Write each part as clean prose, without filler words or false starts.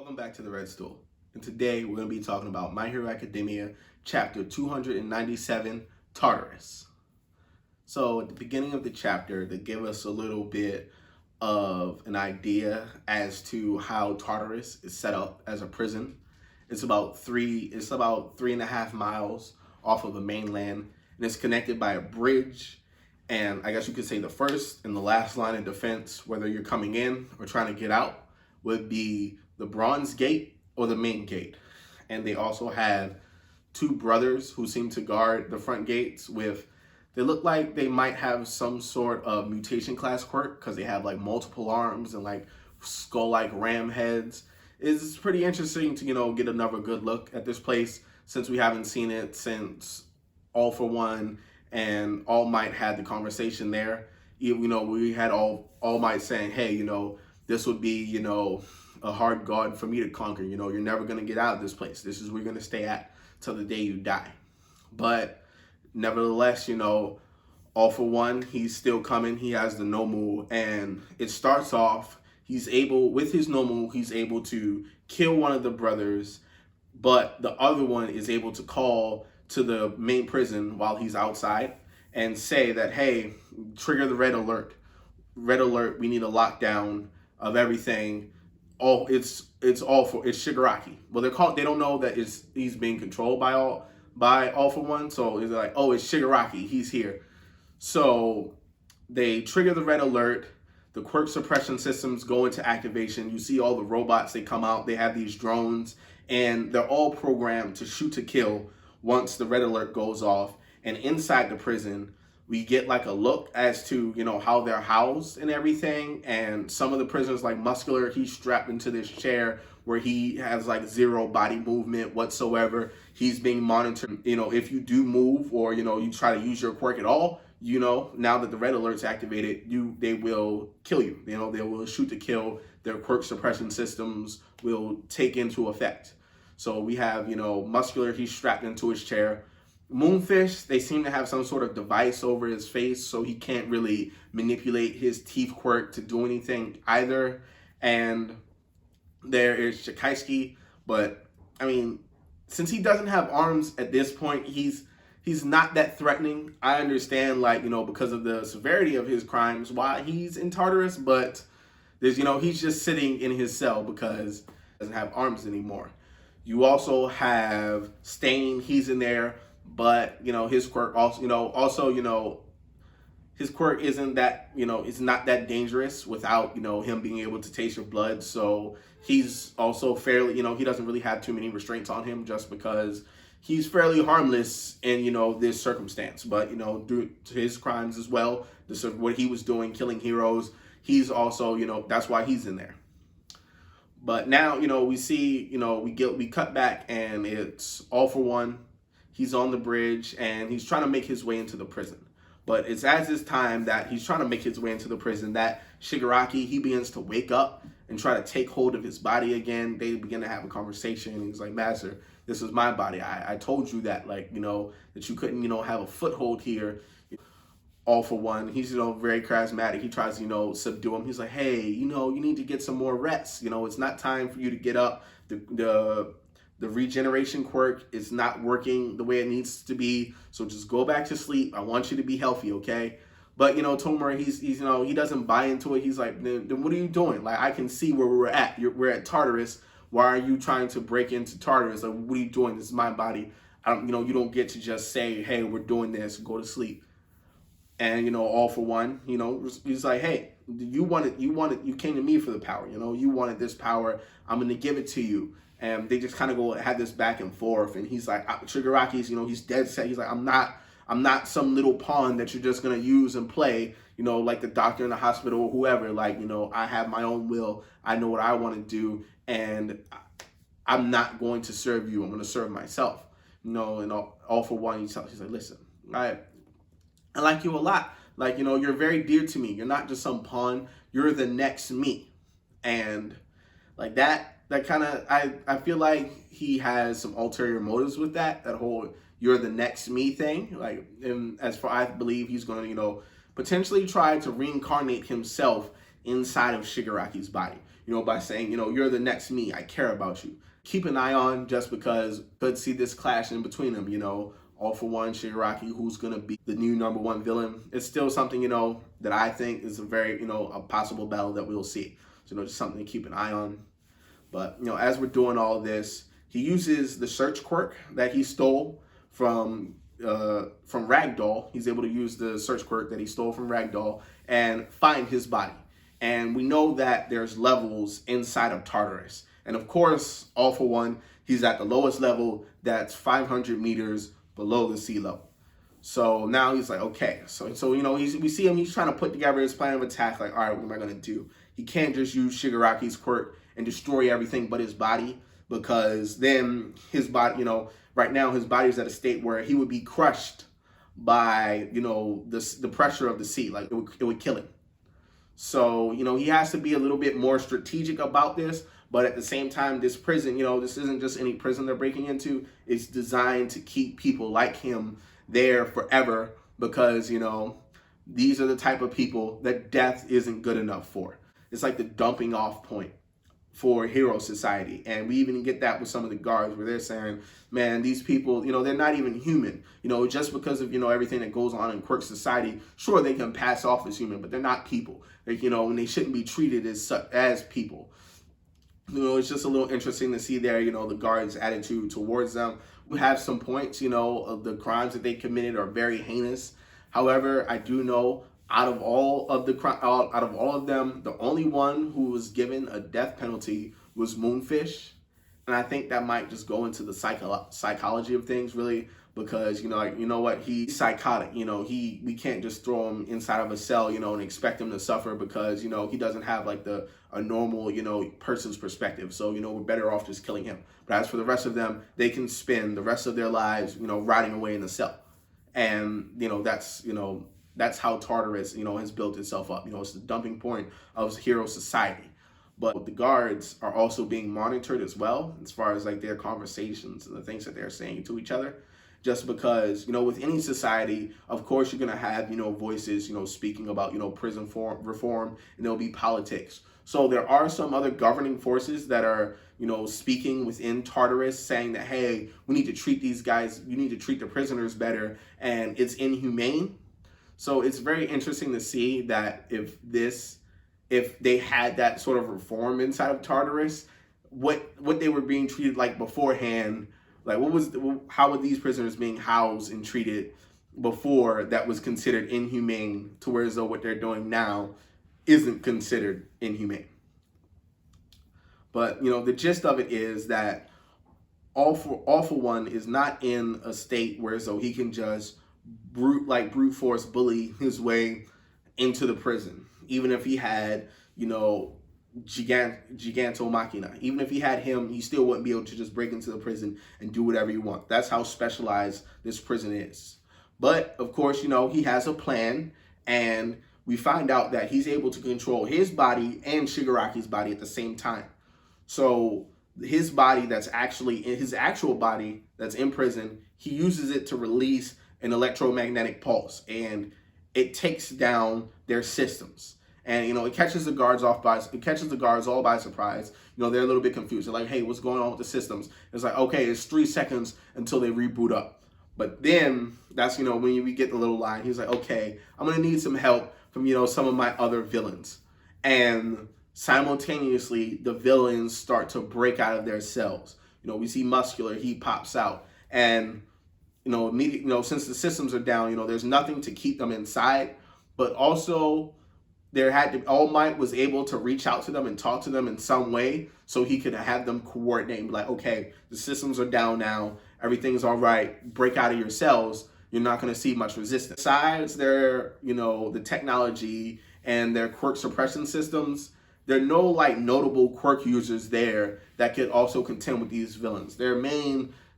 Welcome back to the Red Stool. And today we're going to be talking about My Hero Academia, chapter 297, Tartarus. So at the beginning of the chapter, they give us a little bit of an idea as to how Tartarus is set up as a prison. It's about 3.5 miles off of the mainland, and it's connected by a bridge. And I guess you could say the first and the last line of defense, whether you're coming in or trying to get out, would be the Bronze Gate or the main gate. And they also have two brothers who seem to guard the front gates they look like they might have some sort of mutation class quirk because they have like multiple arms and like skull-like ram heads. It's pretty interesting to, get another good look at this place since we haven't seen it since All For One and All Might had the conversation there. We had All Might saying, hey, this would be, a hard god for me to conquer. You're never going to get out of this place. This is where you're going to stay at till the day you die. But nevertheless, All For One, he's still coming. He has the Nomu, and it starts off, with his Nomu, he's able to kill one of the brothers, but the other one is able to call to the main prison while he's outside and say that, hey, trigger the red alert. Red alert, we need a lockdown of everything. It's Shigaraki. Well, they don't know that he's being controlled by All For One, so it's like, oh, it's Shigaraki, he's here. So they trigger the red alert, the quirk suppression systems go into activation. You see all the robots, they come out, they have these drones, and they're all programmed to shoot to kill once the red alert goes off. And inside the prison, we get like a look as to, how they're housed and everything. And some of the prisoners, like Muscular, he's strapped into this chair where he has like zero body movement whatsoever. He's being monitored. If you do move or, you try to use your quirk at all, now that the red alert's activated, they will kill you. They will shoot to kill. Their quirk suppression systems will take into effect. So we have, Muscular, he's strapped into his chair. Moonfish, they seem to have some sort of device over his face, so he can't really manipulate his teeth quirk to do anything either. And there is Shikaisky, but since he doesn't have arms at this point, he's not that threatening. I understand, because of the severity of his crimes, why he's in Tartarus, but he's just sitting in his cell because he doesn't have arms anymore. You also have Stain, he's in there. But, his quirk his quirk isn't that, it's not that dangerous without, him being able to taste your blood. So he's also fairly, he doesn't really have too many restraints on him just because he's fairly harmless in, this circumstance. But, due to his crimes as well, what he was doing, killing heroes, he's also, that's why he's in there. But now, we see, we cut back and it's All For One. He's on the bridge and he's trying to make his way into the prison. But it's as this time that he's trying to make his way into the prison that Shigaraki, he begins to wake up and try to take hold of his body again. They begin to have a conversation. And he's like, Master, this is my body. I told you that, that you couldn't, have a foothold here. All For One, he's, very charismatic. He tries to, subdue him. He's like, hey, you need to get some more rest. It's not time for you to get up. The regeneration quirk is not working the way it needs to be. So just go back to sleep. I want you to be healthy, okay? But, Tomura, he's he doesn't buy into it. He's like, then what are you doing? Like, I can see where we're at. We're at Tartarus. Why are you trying to break into Tartarus? Like, what are you doing? This is my body. You don't get to just say, hey, we're doing this, go to sleep. And, All For One, he's like, hey, you came to me for the power. You wanted this power. I'm going to give it to you. And they just kind of have this back and forth. And he's like, Shigaraki's, he's dead set. He's like, I'm not some little pawn that you're just going to use and play, like the doctor in the hospital or whoever. I have my own will. I know what I want to do. And I'm not going to serve you. I'm going to serve myself. And All For One, he's like, listen, I like you a lot. You're very dear to me. You're not just some pawn. You're the next me. And like that kind of, I feel like he has some ulterior motives with that whole you're the next me thing. And as far I believe he's going to, potentially try to reincarnate himself inside of Shigaraki's body, by saying, you're the next me, I care about you. Keep an eye on, just because could see this clash in between them, All For One, Shigaraki, who's going to be the new #1 villain. It's still something, that I think is a very, a possible battle that we'll see. So, just something to keep an eye on. But, as we're doing all this, he uses the search quirk that he stole from Ragdoll. He's able to use the search quirk that he stole from Ragdoll and find his body. And we know that there's levels inside of Tartarus. And of course, All For One, he's at the lowest level, that's 500 meters below the sea level. So now he's like, okay. So we see him, he's trying to put together his plan of attack, like, all right, what am I going to do? He can't just use Shigaraki's quirk and destroy everything but his body, because then his body, right now his body's at a state where he would be crushed by, the pressure of the sea. Like, it would kill him. So, he has to be a little bit more strategic about this. But at the same time, this prison, this isn't just any prison they're breaking into. It's designed to keep people like him there forever, because, these are the type of people that death isn't good enough for. It's like the dumping off point for Hero Society. And we even get that with some of the guards, where they're saying, man, these people, they're not even human. Just because of, everything that goes on in Quirk Society, sure, they can pass off as human, but they're not people. Like, and they shouldn't be treated as people. It's just a little interesting to see there, the guards' attitude towards them. We have some points, of the crimes that they committed are very heinous. However, I do know out of all of them, the only one who was given a death penalty was Moonfish. And I think that might just go into the psychology of things, really, because, he's psychotic. We can't just throw him inside of a cell, and expect him to suffer, because, he doesn't have like a normal, person's perspective. So, we're better off just killing him. But as for the rest of them, they can spend the rest of their lives, rotting away in the cell. And, that's how Tartarus, has built itself up. It's the dumping point of Hero Society. But the guards are also being monitored as well, as far as like their conversations and the things that they're saying to each other. Just because, with any society, of course, you're going to have, voices, speaking about, prison reform, and there'll be politics. So there are some other governing forces that are, speaking within Tartarus, saying that, hey, we need to treat these guys, you need to treat the prisoners better, and it's inhumane. So it's very interesting to see that if they had that sort of reform inside of Tartarus, what they were being treated like beforehand, like how were these prisoners being housed and treated before that was considered inhumane, to where as though what they're doing now isn't considered inhumane. But, the gist of it is that All For One is not in a state where so he can just brute force bully his way into the prison. Even if he had, Giganto Machina. Even if he had him, he still wouldn't be able to just break into the prison and do whatever you want. That's how specialized this prison is. But, of course, he has a plan, and we find out that he's able to control his body and Shigaraki's body at the same time. So his body that's actually in his actual body that's in prison, he uses it to release an electromagnetic pulse, and it takes down their systems. And, it catches the guards all by surprise. They're a little bit confused. They're like, hey, what's going on with the systems? It's like, okay, it's 3 seconds until they reboot up. But then that's, when we get the little line, he's like, okay, I'm going to need some help from, some of my other villains. And simultaneously, the villains start to break out of their cells. We see Muscular, he pops out. And, since the systems are down, there's nothing to keep them inside. But also, All Might was able to reach out to them and talk to them in some way, so he could have them coordinate and be like, okay, the systems are down now, everything's all right, break out of your cells, you're not going to see much resistance. Besides their, the technology and their quirk suppression systems, there are no notable quirk users there that could also contend with these villains.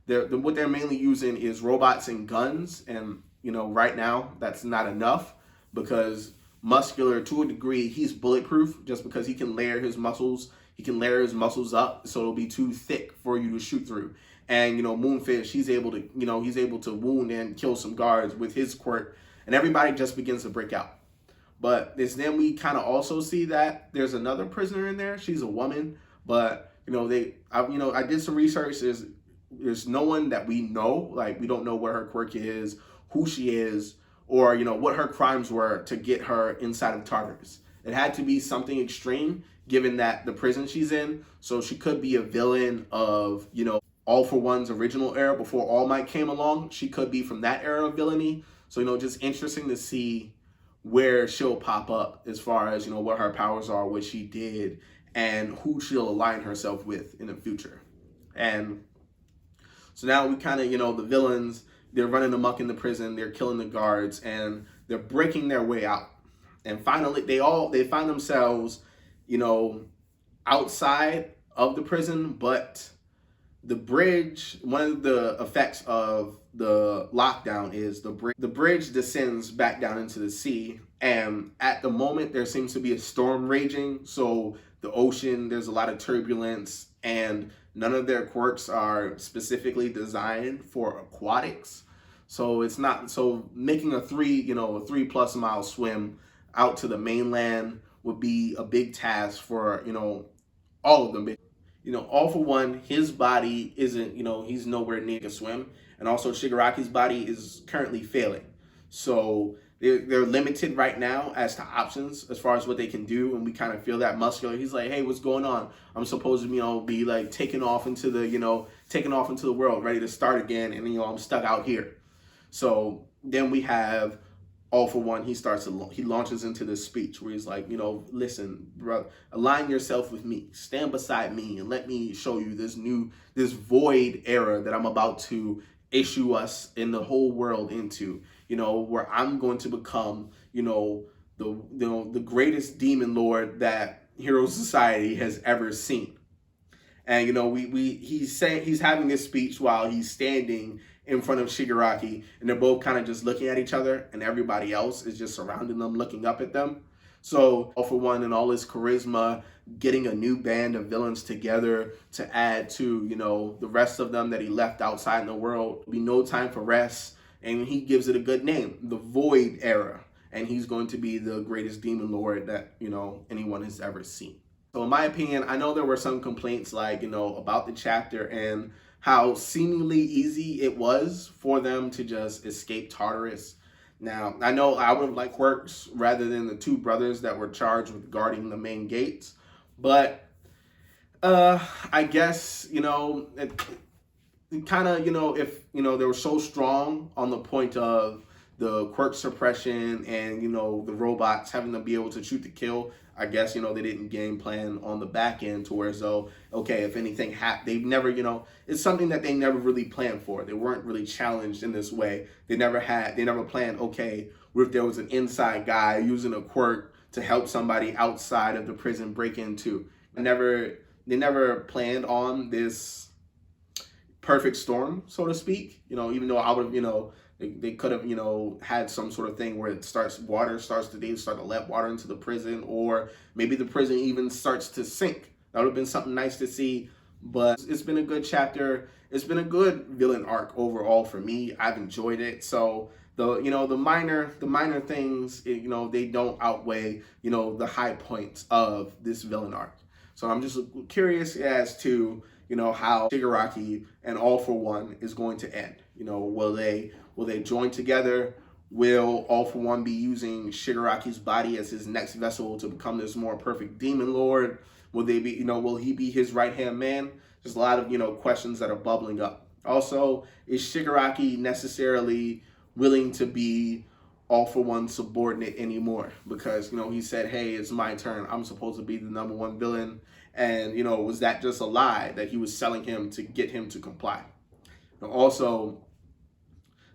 What they're mainly using is robots and guns, and right now that's not enough, because Muscular, to a degree, he's bulletproof, just because he can layer his muscles. He can layer his muscles up, so it'll be too thick for you to shoot through. And Moonfish, he's able to wound and kill some guards with his quirk, and everybody just begins to break out. But it's then we kind of also see that there's another prisoner in there. She's a woman, but I did some research. There's no one that we know. Like, we don't know where her quirk is, who she is, or what her crimes were to get her inside of Tartarus. It had to be something extreme, given that the prison she's in. So she could be a villain of All for One's original era before All Might came along. She could be from that era of villainy. So just interesting to see where she'll pop up as far as what her powers are, what she did, and who she'll align herself with in the future. And so now we kind of, the villains, they're running amok in the prison, they're killing the guards, and they're breaking their way out. And finally, they find themselves, outside of the prison, but the bridge, one of the effects of the lockdown is the bridge descends back down into the sea. And at the moment, there seems to be a storm raging. So the ocean, there's a lot of turbulence, and none of their quirks are specifically designed for aquatics. So it's not, so making a 3+ mile swim out to the mainland would be a big task for, all of them. All for One, his body isn't, he's nowhere near to swim. And also Shigaraki's body is currently failing. So they're limited right now as to options as far as what they can do. And we kind of feel that Muscular. He's like, hey, what's going on? I'm supposed to, be like taken off into the world, ready to start again. And, I'm stuck out here. So then we have All for One. He launches into this speech where he's like, listen, bro, align yourself with me, stand beside me, and let me show you this void era that I'm about to issue us in the whole world into, where I'm going to become, the greatest demon lord that Hero Society has ever seen. And he's having this speech while he's standing in front of Shigaraki, and they're both kind of just looking at each other, and everybody else is just surrounding them, looking up at them. So All for One and all his charisma, getting a new band of villains together to add to, the rest of them that he left outside in the world. There'll be no time for rest, and he gives it a good name, the Void Era. And he's going to be the greatest demon lord that, anyone has ever seen. So in my opinion, I know there were some complaints about the chapter and how seemingly easy it was for them to just escape Tartarus. Now, I know I would have liked quirks rather than the two brothers that were charged with guarding the main gates. But I guess, it kind of, if, they were so strong on the point of the quirk suppression and, the robots having to be able to shoot to kill, I guess, they didn't game plan on the back end to where okay, if anything happened, they've never, it's something that they never really planned for. They weren't really challenged in this way. They never planned, okay, what if there was an inside guy using a quirk to help somebody outside of the prison break into. They never planned on this perfect storm, so to speak. Even though I would have, they could have, had some sort of thing where they start to let water into the prison, or maybe the prison even starts to sink. That would have been something nice to see. But it's been a good chapter. It's been a good villain arc overall for me. I've enjoyed it. So the minor things, they don't outweigh, the high points of this villain arc. So I'm just curious as to, how Shigaraki and All for One is going to end. Will they join together? Will All for One be using Shigaraki's body as his next vessel to become this more perfect demon lord? Will he be his right-hand man? There's a lot of, questions that are bubbling up. Also, is Shigaraki necessarily willing to be All for One subordinate anymore? Because, he said, hey, it's my turn. I'm supposed to be the number one villain. And, was that just a lie that he was selling him to get him to comply? Also,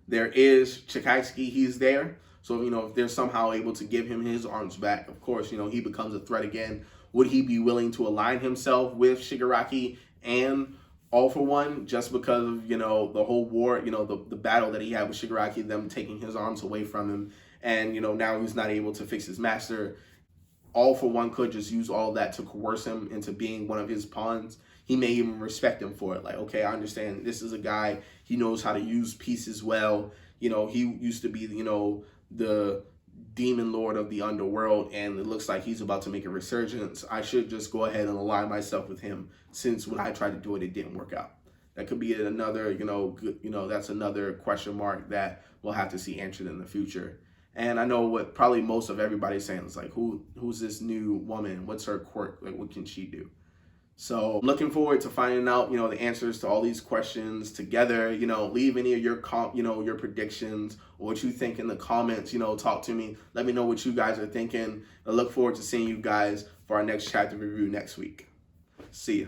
there is Chikatsuki, he's there. So, if they're somehow able to give him his arms back, of course, he becomes a threat again. Would he be willing to align himself with Shigaraki and All for One just because of, the whole war, the battle that he had with Shigaraki, them taking his arms away from him, and, now he's not able to fix his master. All for One could just use all that to coerce him into being one of his pawns. He may even respect him for it. Like, okay, I understand. This is a guy, he knows how to use pieces well. He used to be, the demon lord of the underworld, and it looks like he's about to make a resurgence. I should just go ahead and align myself with him, since when I tried to do it, it didn't work out. That could be another, that's another question mark that we'll have to see answered in the future. And I know what probably most of everybody's saying is like, who's this new woman? What's her quirk? Like, what can she do? So I'm looking forward to finding out, the answers to all these questions together. Leave any of your your predictions or what you think in the comments. Talk to me. Let me know what you guys are thinking. I look forward to seeing you guys for our next chapter review next week. See ya.